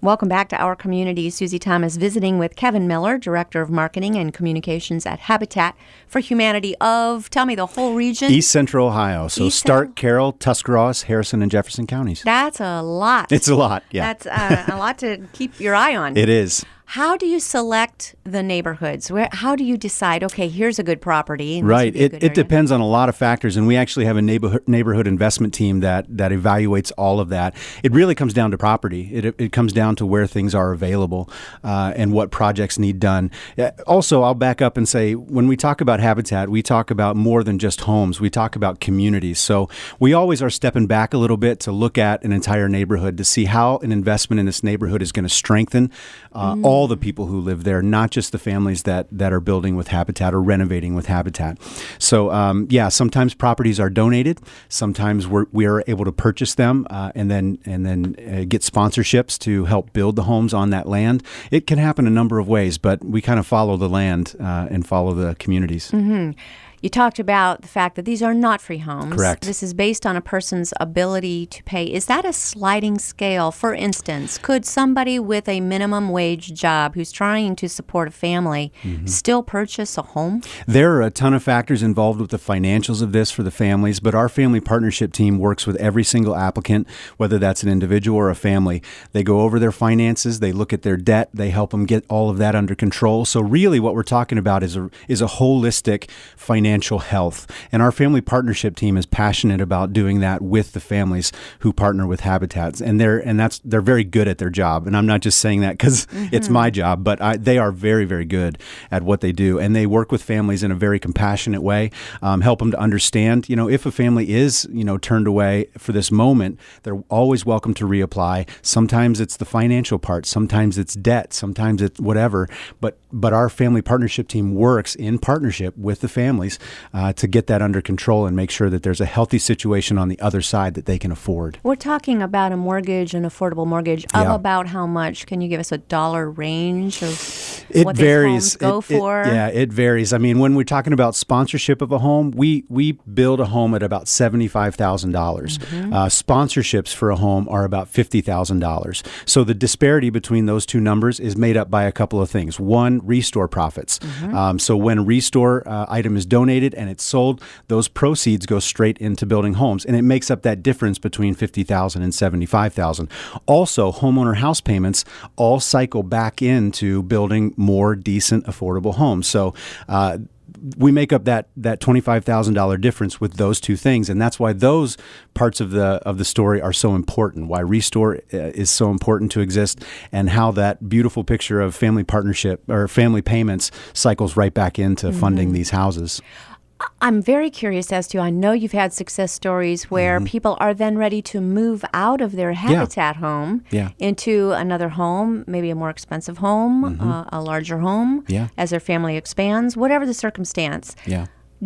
Welcome back to Our Community. Susie Thomas visiting with Kevin Miller, Director of Marketing and Communications at Habitat for Humanity of, tell me, the whole region? East Central Ohio. So Stark, Carroll, Tuscarawas, Harrison, and Jefferson counties. That's a lot. It's a lot, yeah. That's a lot to keep your eye on. It is. How do you select the neighborhoods? How do you decide, okay, here's a good property? And right. This would be a good It area? depends on a lot of factors, and we actually have a neighborhood investment team that evaluates all of that. It really comes down to property. It comes down to where things are available and what projects need done. Also, I'll back up and say, when we talk about Habitat, we talk about more than just homes. We talk about communities. So we always are stepping back a little bit to look at an entire neighborhood to see how an investment in this neighborhood is going to strengthen all the people who live there, not just the families that are building with Habitat or renovating with Habitat. So, sometimes properties are donated. Sometimes we are able to purchase them and then get sponsorships to help build the homes on that land. It can happen a number of ways, but we kind of follow the land and follow the communities. Mm-hmm. You talked about the fact that these are not free homes. Correct. This is based on a person's ability to pay. Is that a sliding scale? For instance, could somebody with a minimum wage job who's trying to support a family still purchase a home? There are a ton of factors involved with the financials of this for the families, but our family partnership team works with every single applicant, whether that's an individual or a family. They go over their finances, they look at their debt, they help them get all of that under control. So really what we're talking about is a holistic financial health. And our family partnership team is passionate about doing that with the families who partner with Habitats. And they're very good at their job. And I'm not just saying that because it's my job, but they are very, very good at what they do. And they work with families in a very compassionate way, help them to understand, if a family is, turned away for this moment, they're always welcome to reapply. Sometimes it's the financial part, sometimes it's debt, sometimes it's whatever. But our family partnership team works in partnership with the families to get that under control and make sure that there's a healthy situation on the other side that they can afford. We're talking about a mortgage, an affordable mortgage, of about how much? Can you give us a dollar range of what varies. These homes go for? It varies. I mean, when we're talking about sponsorship of a home, we build a home at about $75,000. Sponsorships for a home are about $50,000. So the disparity between those two numbers is made up by a couple of things. One, restore profits. So when a restore item is donated and it's sold, those proceeds go straight into building homes, and it makes up that difference between $50,000 and $75,000. Also, homeowner house payments all cycle back into building more decent, affordable homes. So we make up that $25,000 difference with those two things, and that's why those parts of the story are so important. Why Restore is so important to exist, and how that beautiful picture of family partnership or family payments cycles right back into funding these houses. I'm very curious as to, I know you've had success stories where people are then ready to move out of their Habitat home into another home, maybe a more expensive home, a larger home, as their family expands, whatever the circumstance.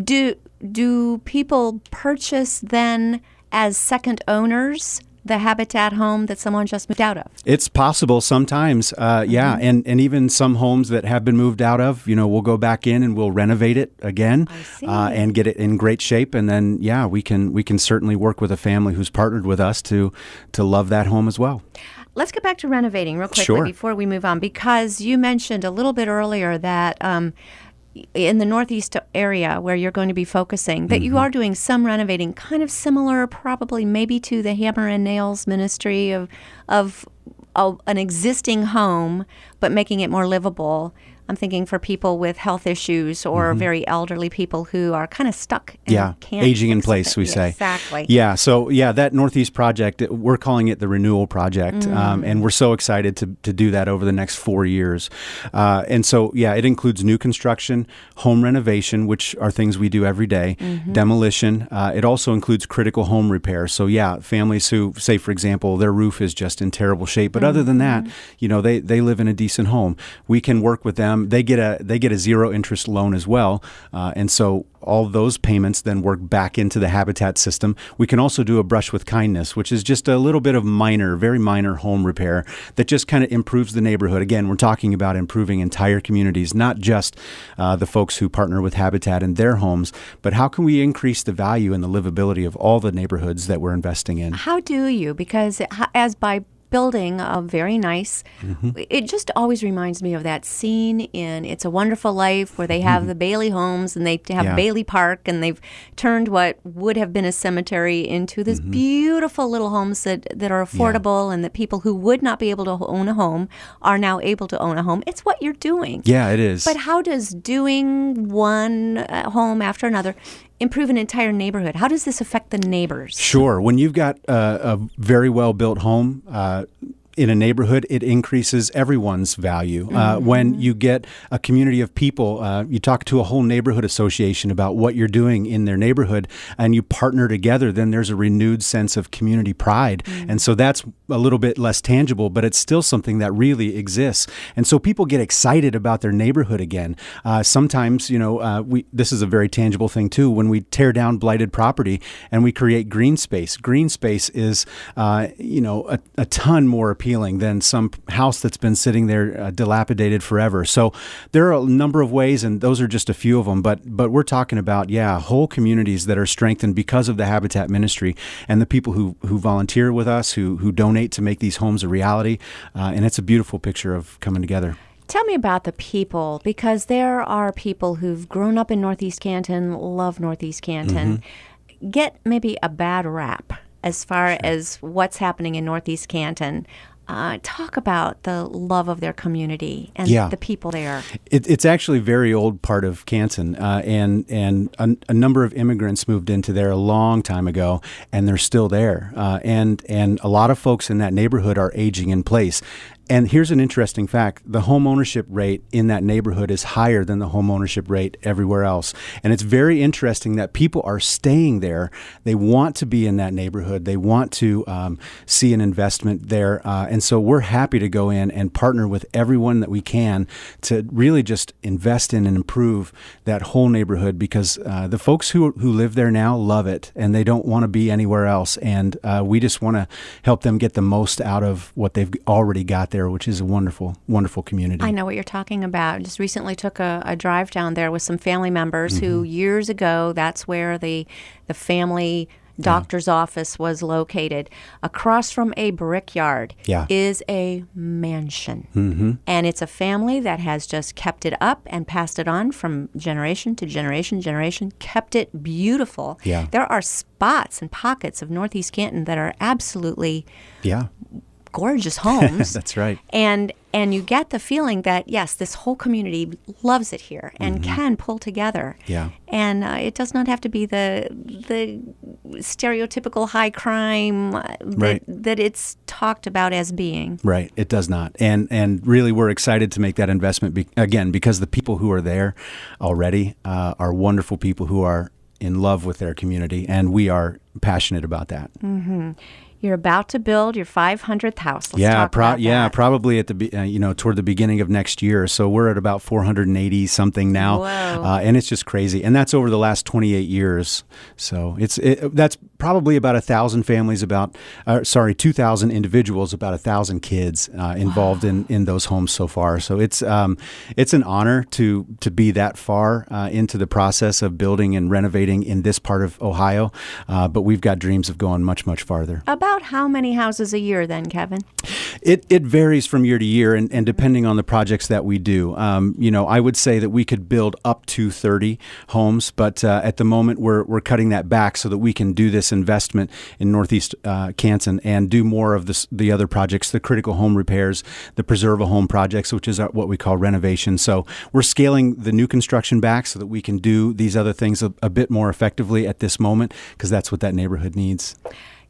Do people purchase then as second owners the Habitat home that someone just moved out of? It's possible sometimes, and even some homes that have been moved out of, we'll go back in and we'll renovate it again and get it in great shape, and then we can certainly work with a family who's partnered with us to love that home as well. Let's get back to renovating real quickly before we move on, because you mentioned a little bit earlier that in the Northeast area where you're going to be focusing, that you are doing some renovating, kind of similar probably maybe to the Hammer and Nails ministry of an existing home, but making it more livable. I'm thinking for people with health issues or very elderly people who are kind of stuck and can't aging in place, we say. Exactly. So that Northeast project, we're calling it the Renewal Project, and we're so excited to do that over the next 4 years. And so, it includes new construction, home renovation, which are things we do every day, demolition. It also includes critical home repair. So, families who, say, for example, their roof is just in terrible shape, but other than that, they live in a decent home. We can work with them. They get a zero interest loan as well, and so all those payments then work back into the Habitat system. We can also do a Brush with Kindness, which is just a little bit of very minor home repair that just kind of improves the neighborhood. Again, we're talking about improving entire communities, not just the folks who partner with Habitat in their homes, but how can we increase the value and the livability of all the neighborhoods that we're investing in? How do you? Because as by building a very nice, it just always reminds me of that scene in It's a Wonderful Life where they have the Bailey homes and they have Bailey Park, and they've turned what would have been a cemetery into this beautiful little homes that are affordable, and that people who would not be able to own a home are now able to own a home. It's what you're doing. Yeah, it is. But how does doing one home after another improve an entire neighborhood? How does this affect the neighbors? Sure. When you've got a very well-built home in a neighborhood, it increases everyone's value. When you get a community of people, you talk to a whole neighborhood association about what you're doing in their neighborhood, and you partner together, then there's a renewed sense of community pride. And so that's a little bit less tangible, but it's still something that really exists. And so people get excited about their neighborhood again. Sometimes, this is a very tangible thing too. When we tear down blighted property and we create green space is, a ton more appealing than some house that's been sitting there dilapidated forever. So there are a number of ways, and those are just a few of them. But we're talking about, whole communities that are strengthened because of the Habitat Ministry and the people who volunteer with us, who donate to make these homes a reality. And it's a beautiful picture of coming together. Tell me about the people, because there are people who've grown up in Northeast Canton, love Northeast Canton, get maybe a bad rap as far as what's happening in Northeast Canton. Talk about the love of their community and the people there. It's actually a very old part of Canton, and a number of immigrants moved into there a long time ago, and they're still there. And a lot of folks in that neighborhood are aging in place. And here's an interesting fact. The home ownership rate in that neighborhood is higher than the home ownership rate everywhere else. And it's very interesting that people are staying there. They want to be in that neighborhood. They want to see an investment there. And so we're happy to go in and partner with everyone that we can to really just invest in and improve that whole neighborhood, because the folks who live there now love it, and they don't want to be anywhere else. And we just want to help them get the most out of what they've already got there, which is a wonderful, wonderful community. I know what you're talking about. Just recently took a drive down there with some family members who years ago, that's where the family doctor's office was located. Across from a brickyard is a mansion. And it's a family that has just kept it up and passed it on from generation to generation, kept it beautiful. There are spots and pockets of Northeast Canton that are absolutely gorgeous homes. That's right. And you get the feeling that, yes, this whole community loves it here and can pull together. And it does not have to be the stereotypical high crime that it's talked about as being. Right. It does not. And really, we're excited to make that investment, because the people who are there already are wonderful people who are in love with their community, and we are passionate about that. You're about to build your 500th house. Let's talk about that. Probably at the toward the beginning of next year. So we're at about 480 something now, and it's just crazy. And that's over the last 28 years. So that's probably about 1,000 families, 2,000 individuals, about 1,000 kids involved in those homes so far. So it's an honor to be that far into the process of building and renovating in this part of Ohio. But we've got dreams of going much, much farther. About how many houses a year then, Kevin? It varies from year to year, and depending on the projects that we do. I would say that we could build up to 30 homes, but at the moment we're cutting that back so that we can do this investment in Northeast Canton and do more of the other projects, the critical home repairs, the preserve a home projects, which is what we call renovation. So we're scaling the new construction back so that we can do these other things a bit more effectively at this moment, because that's what that neighborhood needs.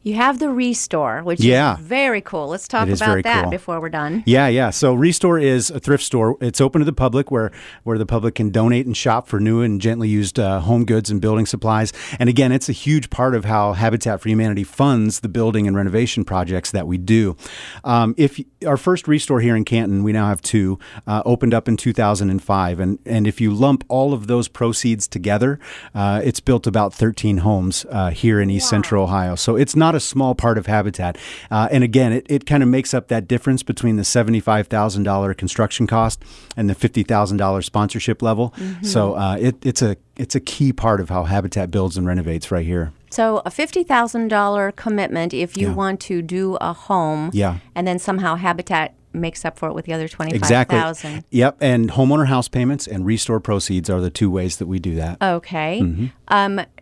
You have the Restore, which is very cool. Let's talk about that before we're done. Yeah. So Restore is a thrift store. It's open to the public where the public can donate and shop for new and gently used home goods and building supplies. And again, it's a huge part of how Habitat for Humanity funds the building and renovation projects that we do. If our first Restore here in Canton, we now have two, opened up in 2005. And if you lump all of those proceeds together, it's built about 13 homes here in East Central Ohio. So it's not a small part of Habitat. And again, it kind of makes up that difference between the $75,000 construction cost and the $50,000 sponsorship level. So it's a key part of how Habitat builds and renovates right here. So a $50,000 commitment if you Yeah. want to do a home. Yeah. And then somehow Habitat makes up for it with the other $25,000. Exactly. Yep. And homeowner house payments and Restore proceeds are the two ways that we do that. Okay.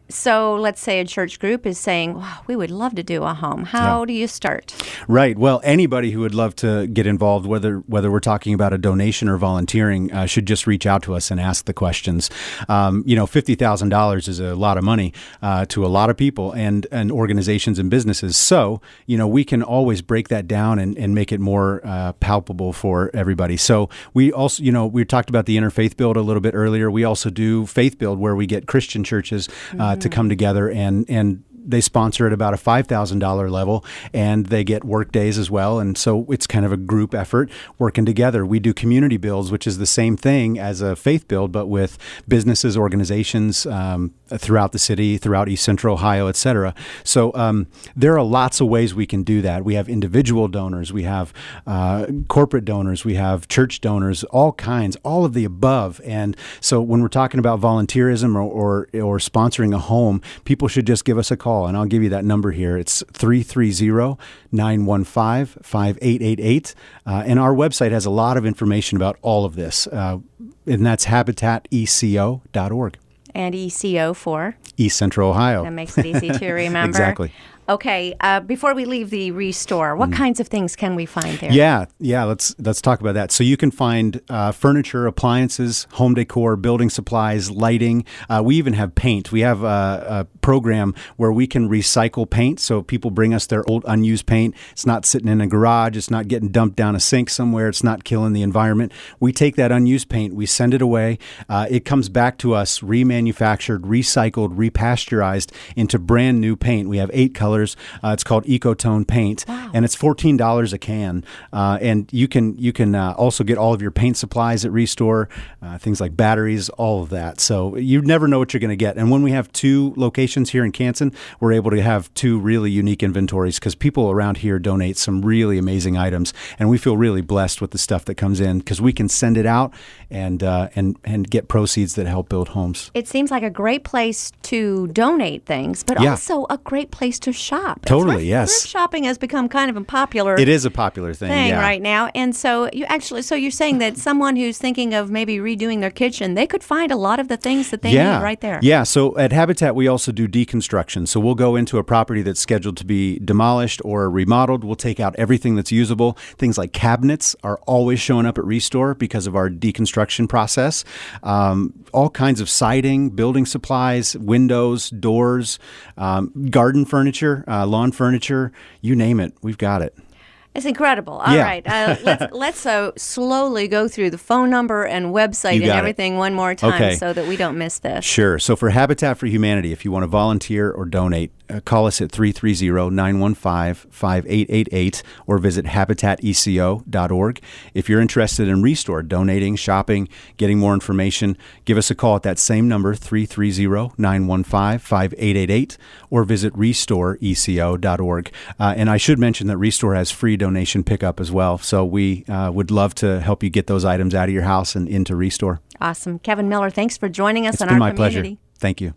So let's say a church group is saying, wow, we would love to do a home. How do you start? Right. Well, anybody who would love to get involved, whether we're talking about a donation or volunteering, should just reach out to us and ask the questions. $50,000 is a lot of money to a lot of people and organizations and businesses. So, we can always break that down and make it more palpable for everybody. So we also, we talked about the Interfaith Build a little bit earlier. We also do Faith Build, where we get Christian churches to come together and they sponsor at about a $5,000 level, and they get work days as well. And so it's kind of a group effort working together. We do community builds, which is the same thing as a faith build, but with businesses, organizations throughout the city, throughout East Central Ohio, et cetera. So there are lots of ways we can do that. We have individual donors, we have corporate donors, we have church donors, all kinds, all of the above. And so when we're talking about volunteerism or sponsoring a home, people should just give us a call. And I'll give you that number here. It's 330-915-5888. And our website has a lot of information about all of this. And that's habitateco.org. And ECO for? East Central Ohio. That makes it easy to remember. Exactly. Okay, before we leave the Restore, what kinds of things can we find there? Yeah. Let's talk about that. So you can find furniture, appliances, home decor, building supplies, lighting. We even have paint. We have a program where we can recycle paint. So people bring us their old unused paint. It's not sitting in a garage. It's not getting dumped down a sink somewhere. It's not killing the environment. We take that unused paint. We send it away. It comes back to us remanufactured, recycled, repasteurized into brand new paint. We have 8 colors. It's called Ecotone paint, and it's $14 a can. And you can also get all of your paint supplies at Restore, things like batteries, all of that. So you never know what you're going to get. And when we have 2 locations here in Canson, we're able to have 2 really unique inventories because people around here donate some really amazing items, and we feel really blessed with the stuff that comes in because we can send it out and get proceeds that help build homes. It seems like a great place to donate things, but also a great place to shop. Totally, yes. Thrift shopping has become kind of a popular It is a popular thing right now. And so you're saying that someone who's thinking of maybe redoing their kitchen, they could find a lot of the things that they need right there. Yeah, so at Habitat, we also do deconstruction. So we'll go into a property that's scheduled to be demolished or remodeled. We'll take out everything that's usable. Things like cabinets are always showing up at Restore because of our deconstruction process. All kinds of siding, building supplies, windows, doors, garden furniture, lawn furniture, you name it, we've got it. It's incredible. All right. Let's slowly go through the phone number and website and everything one more time so that we don't miss this. Sure. So for Habitat for Humanity, if you want to volunteer or donate, call us at 330-915-5888 or visit habitateco.org. If you're interested in Restore, donating, shopping, getting more information, give us a call at that same number, 330-915-5888, or visit restoreeco.org. And I should mention that Restore has free donation pickup as well. So we would love to help you get those items out of your house and into Restore. Awesome. Kevin Miller, thanks for joining us on It's been our my community. pleasure. Thank you.